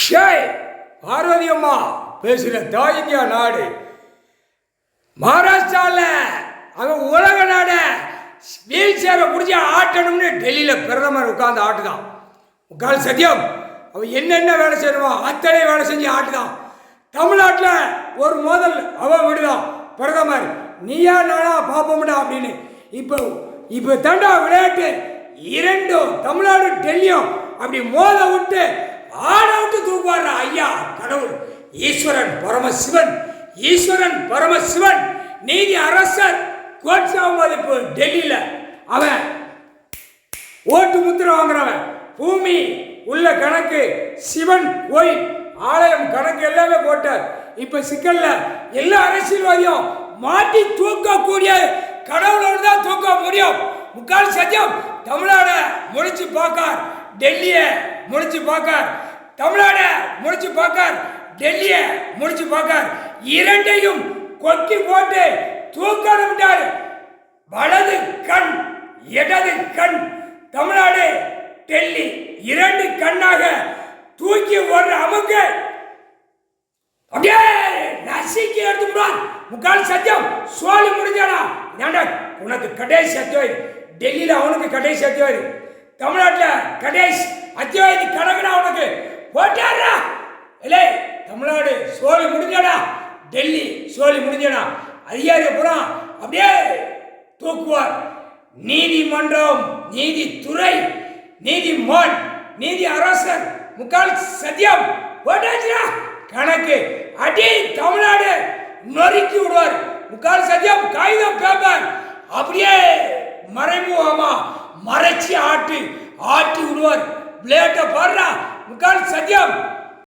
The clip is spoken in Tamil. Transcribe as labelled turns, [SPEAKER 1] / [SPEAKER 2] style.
[SPEAKER 1] ஷேய் பார்வதி அம்மா பேசுகிற தாய் இந்தியா நாடு மகாராஷ்டிராவில் அவன் உலக நாட வீல் சேரை பிடிச்சி ஆட்டணும்னு டெல்லியில் பிரதமர் உட்காந்து ஆட்டுதான். முக்கால் சத்தியம் அவன் என்னென்ன வேலை செய்யணுமோ அத்தனை வேலை செஞ்சு ஆட்டுதான். தமிழ்நாட்டில் ஒரு மோதல் அவன் விடுதான். பிரதமர் நீயா நானா பார்ப்போம்டா அப்படின்னு. இப்போ தண்டா விளையாட்டு இரண்டும் தமிழ்நாடு டெல்லியும் அப்படி மோத விட்டு ஆட விட்டு தூக்குவார். ஐயா கடவுள் ஈஸ்வரன் பரமசிவன், ஈஸ்வரன் பரமசிவன் நீதி அரசர் கோட்சா மதிப்பு டெல்லியில் அவன் ஓட்டு முத்திரை வாங்குறவன். பூமி உள்ள கணக்கு சிவன் கோயில் ஆலயம் கணக்கு எல்லாமே போட்டார். இப்ப சிக்கல்ல எல்லா அரசியல்வாதியும் மாட்டி தூக்கக்கூடிய கடவுளோடு தான் தூக்க முடியும். முக்கால் சத்தியம் தமிழ்நாடு முடிச்சு பார்க்கார், டெல்லிய முடிச்சு பார்க்கார், தமிழ்நாடு முடிச்சு பார்க்கார், டெல்லிய முடிச்சு பார்க்கார். இரண்டையும் கொக்கி போட்டு தூக்கணும்ட்டார். வலது கண் இடது கண் தமிழ்நாடு டெல்லி இரண்டு கண்ணாக தூக்கி ஒரு அமுக்கு அப்படியே நசிக்கி எடுத்துக்கிறான். முக்கால் சத்தியம் சோழி முடிஞ்சானா ஏண்டா உனக்கு கடைசி அத்தியாயம் டெல்லியில் அவனுக்கு கடைசி அத்தியாயம், தமிழ்நாட்டில் கடைசி அத்தியாயம் கணக்குனா உனக்கு போட்டாரா இல்லை. தமிழ்நாடு சோழி முடிஞ்சானா, டெல்லி சோழி முடிஞ்சானா அதிகாரி புறம் அப்படியே தூக்குவார். நீதிமன்றம், நீதித்துறை, நீதிமான், நீதி அரசர் முக்கால் சத்தியம் போட்டாச்சுனா கணக்கு அடி தமிழ்நாடு நொறுக்கி விடுவார். முக்கால் சத்தியம் காகிதம் பேப்பர் அப்படியே மறைமுகமா மறைச்சி ஆட்டி விடுவார். பிளேட்டை பாடுறா முக்கால் சத்தியம்